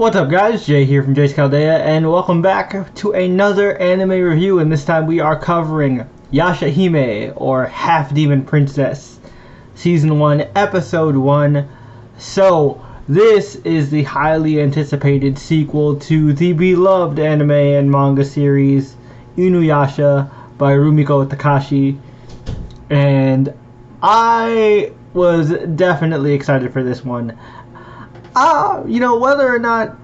What's up guys, Jay here from Jay's Chaldea, and welcome back to another anime review, and this time we are covering Yashahime, or Half Demon Princess, Season 1, Episode 1. So, this is the highly anticipated sequel to the beloved anime and manga series, Inuyasha by Rumiko Takahashi, and I was definitely excited for this one. Whether or not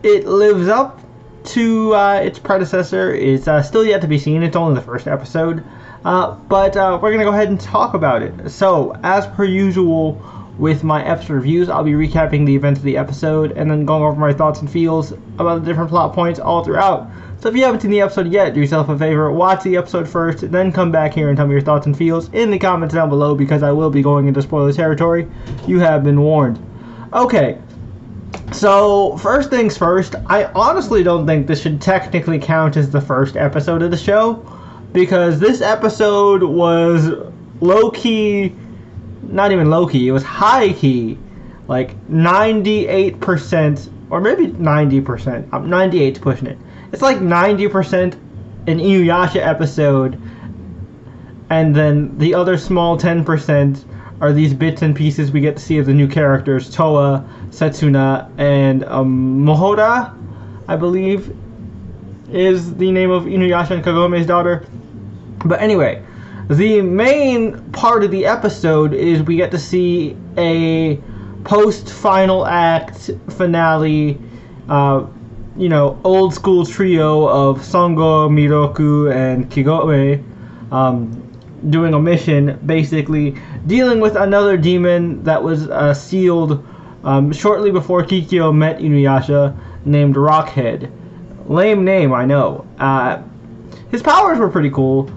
it lives up to its predecessor is still yet to be seen. It's only the first episode. But we're going to go ahead and talk about it. So, as per usual with my episode reviews, I'll be recapping the events of the episode and then going over my thoughts and feels about the different plot points all throughout. So if you haven't seen the episode yet, do yourself a favor, watch the episode first, then come back here and tell me your thoughts and feels in the comments down below, because I will be going into spoiler territory. You have been warned. Okay. So, first things first, I honestly don't think this should technically count as the first episode of the show, because this episode was low-key, not even low-key, it was high-key, like 98%, or maybe 90%, 98's pushing it. It's like 90% an Inuyasha episode, and then the other small 10% are these bits and pieces we get to see of the new characters, Toa, Setsuna, and Mohora, I believe, is the name of Inuyasha and Kagome's daughter. But anyway, the main part of the episode is we get to see a post-final act finale, old school trio of Sango, Miroku, and Kagome, doing a mission, basically dealing with another demon that was sealed shortly before Kikyo met Inuyasha, named Rockhead. Lame name, I know. His powers were pretty cool.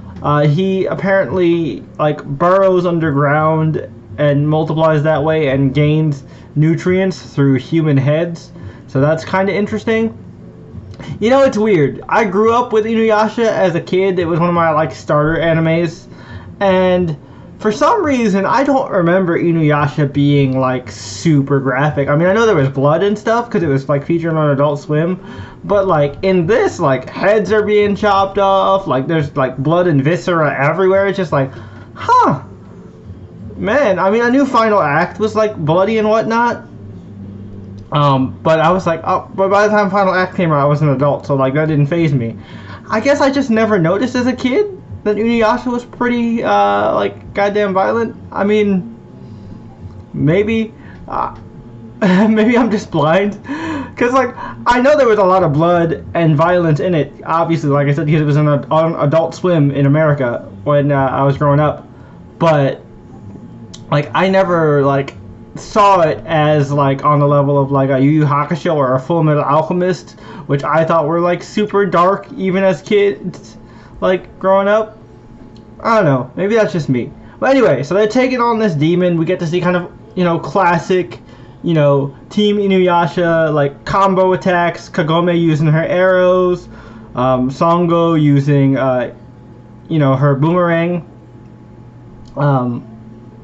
He apparently burrows underground and multiplies that way and gains nutrients through human heads, so that's kind of interesting. It's weird. I grew up with Inuyasha as a kid. It was one of my starter animes. And for some reason, I don't remember Inuyasha being super graphic. I mean, I know there was blood and stuff because it was featured on Adult Swim, but in this, heads are being chopped off. There's blood and viscera everywhere. It's just huh, man. I mean, I knew Final Act was bloody and whatnot. But I was but by the time Final Act came out, I was an adult, so that didn't faze me. I guess I just never noticed as a kid that Inuyasha was pretty, goddamn violent. I mean, maybe I'm just blind. Because, I know there was a lot of blood and violence in it, obviously, like I said, because it was on Adult Swim in America when I was growing up. But, I never, saw it as, on the level of, a Yu Yu Hakusho or a Full Metal Alchemist, which I thought were, super dark, even as kids. Growing up. I don't know, maybe that's just me. But anyway, so they're taking on this demon. We get to see kind of, classic, Team Inuyasha, combo attacks, Kagome using her arrows, Sango using, her boomerang,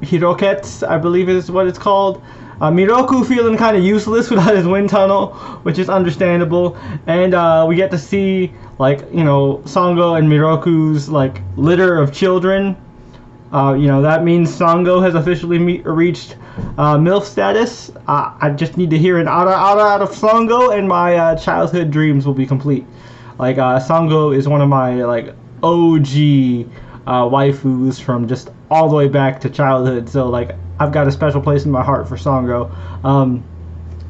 Hirokets, I believe is what it's called. Miroku feeling kind of useless without his wind tunnel, which is understandable. And we get to see, Sango and Miroku's, litter of children. That means Sango has officially reached MILF status. I just need to hear an ara ara out of Sango, and my childhood dreams will be complete. Sango is one of my, OG waifus from just all the way back to childhood. So, I've got a special place in my heart for Sango.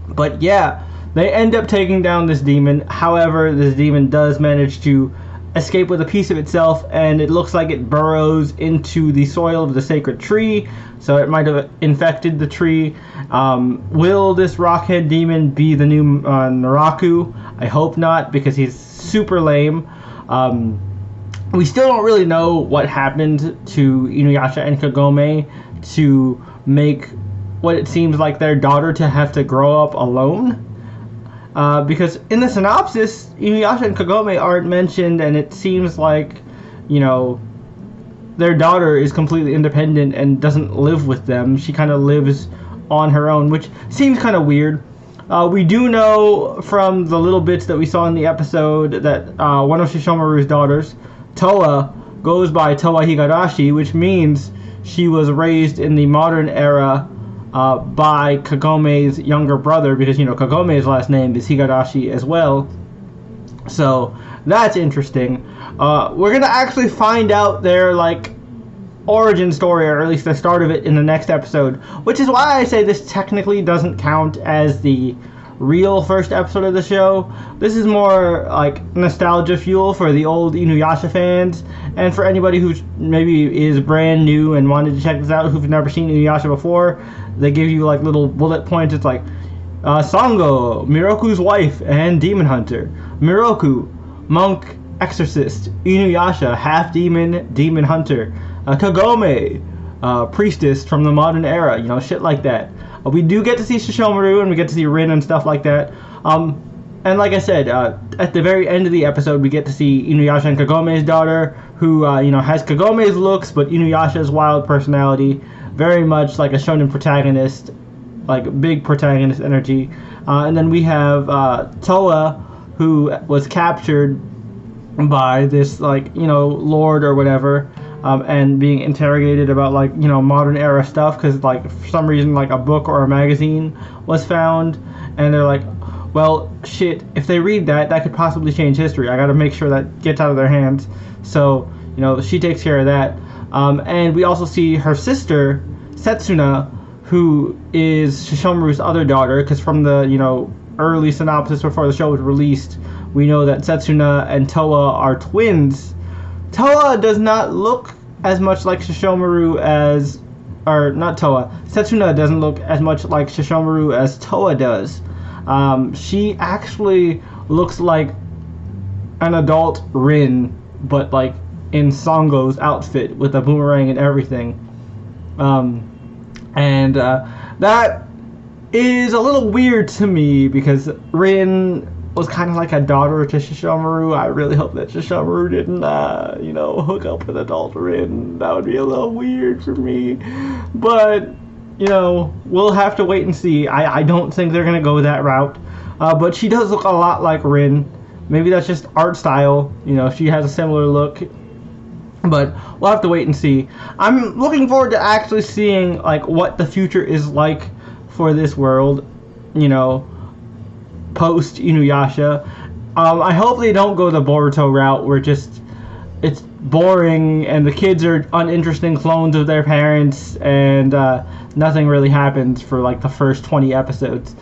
But yeah, they end up taking down this demon. However, this demon does manage to escape with a piece of itself, and it looks like it burrows into the soil of the sacred tree, so it might have infected the tree. Will this Rockhead demon be the new Naraku? I hope not, because he's super lame. We still don't really know what happened to Inuyasha and Kagome to make what it seems like their daughter to have to grow up alone. Because in the synopsis, Inuyasha and Kagome aren't mentioned, and it seems like, their daughter is completely independent and doesn't live with them. She kind of lives on her own, which seems kind of weird. We do know from the little bits that we saw in the episode that one of Shishomaru's daughters, Toa, goes by Toa Higurashi, which means she was raised in the modern era by Kagome's younger brother, because, Kagome's last name is Higurashi as well. So that's interesting. We're going to actually find out their, origin story, or at least the start of it, in the next episode, which is why I say this technically doesn't count as the real first episode of the show. This is more nostalgia fuel for the old Inuyasha fans, and for anybody who maybe is brand new and wanted to check this out, who've never seen Inuyasha before. They give you little bullet points. It's Sango, Miroku's wife and demon hunter. Miroku, monk, exorcist. Inuyasha, half demon, demon hunter. Kagome, priestess from the modern era, shit like that. We do get to see Shishomaru, and we get to see Rin and stuff like that. And like I said, at the very end of the episode, we get to see Inuyasha and Kagome's daughter, who, has Kagome's looks, but Inuyasha's wild personality. Very much like a shonen protagonist, big protagonist energy. And then we have Toa, who was captured by this, lord or whatever, and being interrogated about modern era stuff, because for some reason a book or a magazine was found, and they're well, shit, if they read that could possibly change history. I gotta make sure that gets out of their hands. So she takes care of that. And we also see her sister Setsuna, who is Shishomaru's other daughter, because from the early synopsis before the show was released, we know that Setsuna and Toa are twins. Toa does not look as much like Shishomaru as... Or, not Toa. Setsuna doesn't look as much like Shishomaru as Toa does. She actually looks like an adult Rin, but, in Sango's outfit with a boomerang and everything. That is a little weird to me, because Rin was kind of like a daughter to Shishomaru. I really hope that Shishomaru didn't, hook up with adult Rin. That would be a little weird for me. But, we'll have to wait and see. I don't think they're going to go that route. But she does look a lot like Rin. Maybe that's just art style. She has a similar look. But we'll have to wait and see. I'm looking forward to actually seeing, what the future is like for this world, post Inuyasha. I hope they don't go the Boruto route where it's boring and the kids are uninteresting clones of their parents, and nothing really happens for the first 20 episodes.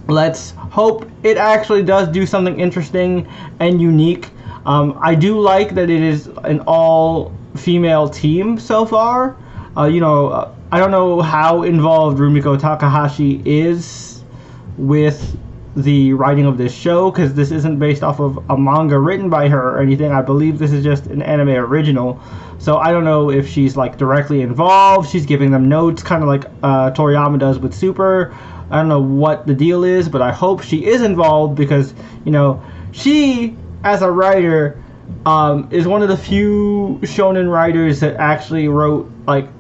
Let's hope it actually does do something interesting and unique. I do like that it is an all-female team so far. I don't know how involved Rumiko Takahashi is with the writing of this show, because this isn't based off of a manga written by her or anything. I believe this is just an anime original. So I don't know if she's directly involved. She's giving them notes, kind of like Toriyama does with Super. I don't know what the deal is, but I hope she is involved, because she, as a writer, is one of the few shonen writers that actually wrote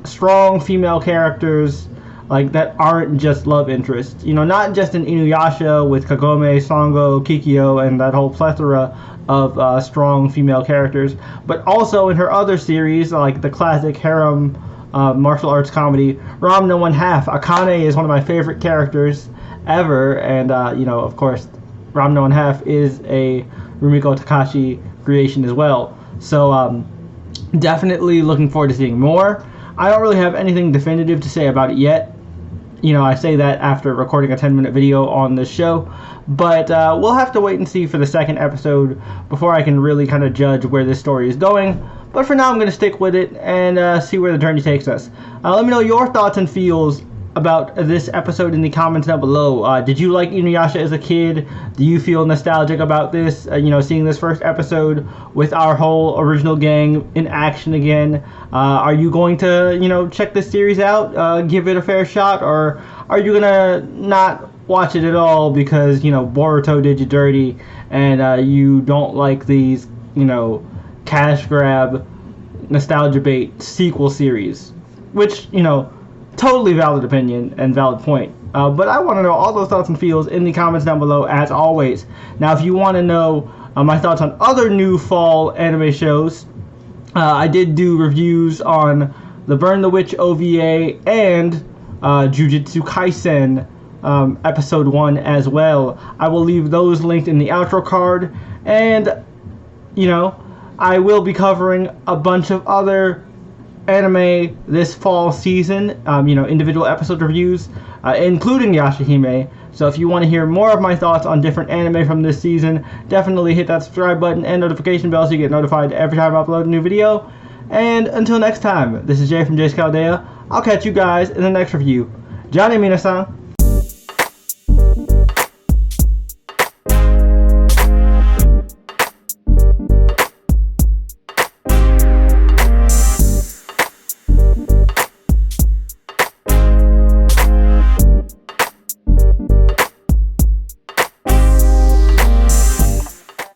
strong female characters that aren't just love interests. Not just in Inuyasha with Kagome, Sango, Kikyo, and that whole plethora of strong female characters, but also in her other series, the classic harem martial arts comedy, Ram no One Half. Akane is one of my favorite characters ever, and of course, Ram no One Half is a Rumiko Takahashi creation as well. So definitely looking forward to seeing more. I don't really have anything definitive to say about it yet. I say that after recording a 10-minute video on this show, but we'll have to wait and see for the second episode before I can really kind of judge where this story is going. But for now, I'm going to stick with it and see where the journey takes us. Let me know your thoughts and feels about this episode in the comments down below. Did you like Inuyasha as a kid? Do you feel nostalgic about this? Seeing this first episode with our whole original gang in action again. Are you going to, check this series out, give it a fair shot, or are you gonna not watch it at all because Boruto did you dirty and you don't like these cash grab nostalgia bait sequel series, which totally valid opinion and valid point. But I want to know all those thoughts and feels in the comments down below, as always. Now, if you want to know my thoughts on other new fall anime shows, I did do reviews on the Burn the Witch OVA and Jujutsu Kaisen episode 1 as well. I will leave those linked in the outro card, and you know, I will be covering a bunch of other anime this fall season, individual episode reviews, including Yashahime. So if you want to hear more of my thoughts on different anime from this season, definitely hit that subscribe button and notification bell so you get notified every time I upload a new video. And until next time, this is Jay from Jay's Caldea. I'll catch you guys in the next review. Johnny Minasan.